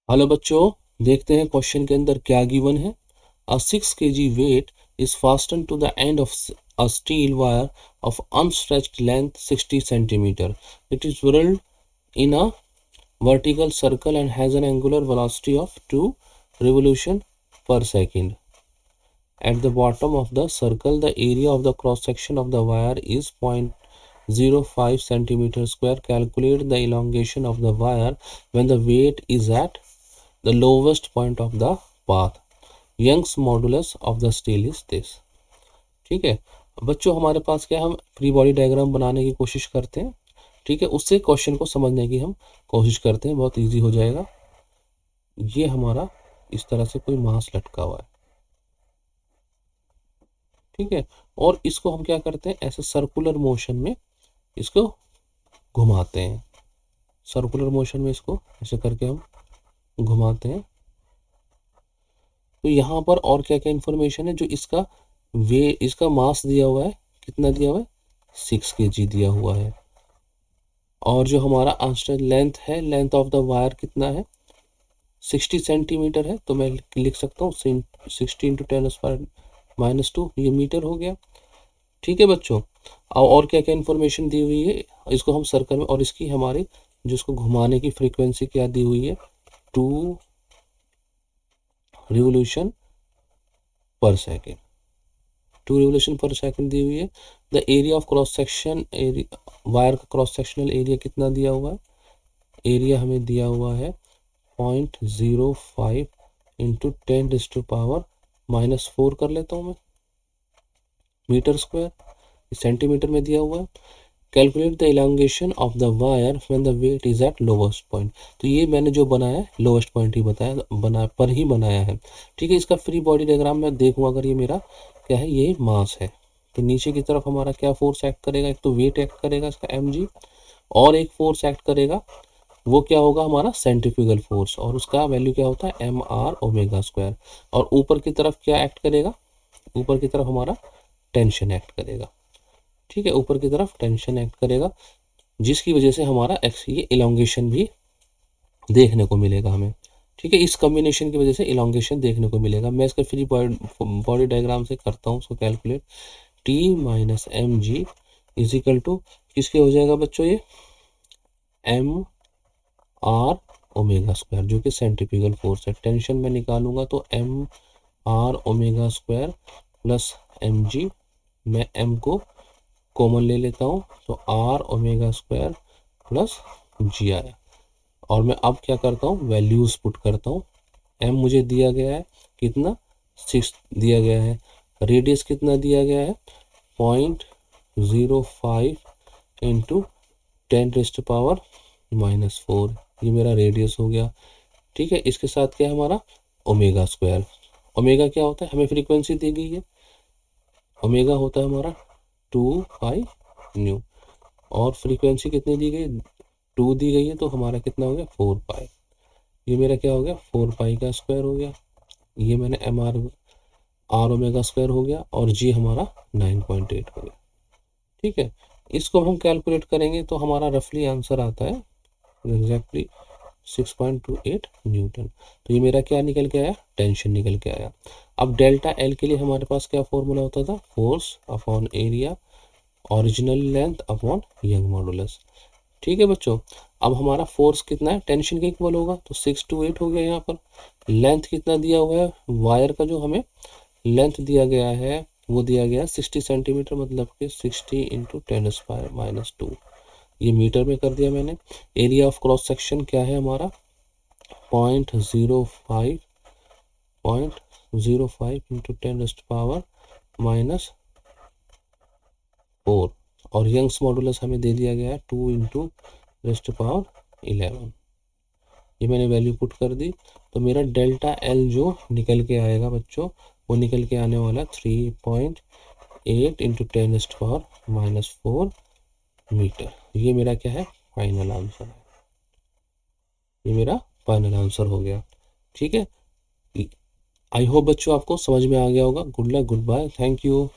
Hello बच्चों, देखते हैं क्वेश्चन के अंदर क्या गिवन है। अ 6 kg weight is fastened to the end of a steel wire of unstretched length 60 centimeter. It is whirled in a vertical circle and has an angular velocity of 2 revolution per second. At the bottom of the circle, the area of the cross section of the wire is 0.05 centimeter square. Calculate the elongation of the wire when the weight is at the lowest point of the path. Young's modulus of the steel is this. ठीक है बच्चों, हमारे पास क्या, हम free body diagram बनाने की कोशिश करते हैं। ठीक है, उससे क्वेश्चन को समझने की हम कोशिश करते हैं, बहुत इजी हो जाएगा। ये हमारा इस तरह से कोई मास लटका हुआ है, ठीक है, और इसको हम क्या करते हैं, ऐसे सर्कुलर मोशन में इसको घुमाते हैं। सर्कुलर मोशन में इसको ऐसे करके हम घुमाते हैं। तो यहाँ पर और क्या क्या इंफॉर्मेशन है, जो इसका मास दिया हुआ है, कितना दिया हुआ है, 6 kg दिया हुआ है। और जो हमारा आंसर लेंथ है, लेंथ ऑफ द वायर कितना है, 60 सेंटीमीटर है। तो मैं लिख सकता हूँ 60 × 10⁻², ये मीटर हो गया। ठीक है बच्चों, और क्या क्या इन्फॉर्मेशन दी हुई है, इसको हम सर्कल में, और इसकी हमारी जो इसको घुमाने की फ्रीक्वेंसी क्या दी हुई है, 2 revolution per second. 2 revolution per second दी हुई है। The area of cross section, wire का क्रॉस सेक्शनल एरिया कितना दिया हुआ है, एरिया हमें दिया हुआ है 0.05 × 10⁻⁻4 कर लेता हूँ मैं, मीटर स्क्वायर, सेंटीमीटर में दिया हुआ है। Calculate the elongation of the wire when the weight is at lowest point. तो ये मैंने जो बनाया है लोवेस्ट पॉइंट ही बनाया है। ठीक है, इसका फ्री बॉडी डायग्राम में देखूँ, अगर ये मेरा क्या है, ये मास है, तो नीचे की तरफ हमारा क्या फोर्स एक्ट करेगा, एक तो वेट एक्ट करेगा इसका mg, और एक फोर्स एक्ट करेगा, वो क्या होगा, हमारा सेंट्रीफ्यूगल फोर्स, और उसका वैल्यू क्या होता है, mr⍵²। और ऊपर की तरफ क्या एक्ट करेगा, ऊपर की तरफ हमारा टेंशन एक्ट करेगा। ठीक है, ऊपर की तरफ टेंशन एक्ट करेगा, जिसकी वजह से हमारा ये इलोंगेशन भी देखने को मिलेगा हमें। ठीक है, इस कॉम्बिनेशन की वजह से इलोंगेशन देखने को मिलेगा। मैं इसका फ्री बॉडी डायग्राम से करता हूँ उसको calculate. T - mg is equal to किसके हो जाएगा बच्चों, ये mr⍵², जो कि सेंट्रीफ्यूगल फोर्स है। टेंशन में निकालूंगा तो mr⍵² प्लस mg, मैं m को कॉमन ले लेता हूँ, तो r⍵² प्लस g आया। और मैं अब क्या करता हूँ, वैल्यूज पुट करता हूँ। m मुझे दिया गया है कितना, 6 दिया गया है। रेडियस कितना दिया गया है, 0.05 × 10⁻⁻4, ये मेरा रेडियस हो गया। ठीक है, इसके साथ क्या है हमारा ⍵²। ओमेगा क्या होता है, हमें फ्रीक्वेंसी दी गई है, ओमेगा होता है हमारा 2πν, और फ्रीक्वेंसी कितनी दी गई, 2 दी गई है, तो हमारा कितना हो गया 4π। ये मेरा क्या हो गया, 4π² हो गया। ये मैंने r⍵² हो गया, और g हमारा 9.8 हो गया। ठीक है, इसको हम कैलकुलेट करेंगे तो हमारा रफली आंसर आता है एग्जैक्टली 6.28 न्यूटन। तो ये मेरा क्या निकल के आया, टेंशन निकल के आया। अब डेल्टा एल के लिए हमारे पास क्या फॉर्मूला होता था, force upon area original length upon young modulus. ठीक है बच्चों, अब हमारा फोर्स कितना है, टेंशन के इक्वल होगा, तो 6 to 8 हो गया। यहाँ पर लेंथ कितना दिया हुआ है, वायर का जो हमें लेंथ दिया गया है वो दिया गया 60 सेंटीमीटर, मतलब कि 60 × 10⁻², ये मीटर में कर दिया मैंने। एरिया ऑफ क्रॉस सेक्शन क्या है हमारा, 0.05 × 10⁻⁻4, और यंग्स मॉडुलस हमें दे दिया गया है 2 × 10⁻11। ये मैंने वैल्यू पुट कर दी, तो मेरा डेल्टा एल जो निकल के आएगा बच्चों, वो निकल के आने वाला 3.8 × 10⁻⁻4 मीटर। ये मेरा क्या है, फाइनल आंसर है, ये मेरा फाइनल आंसर हो गया। ठीक है, आई होप बच्चों आपको समझ में आ गया होगा। Good luck, good bye, thank you.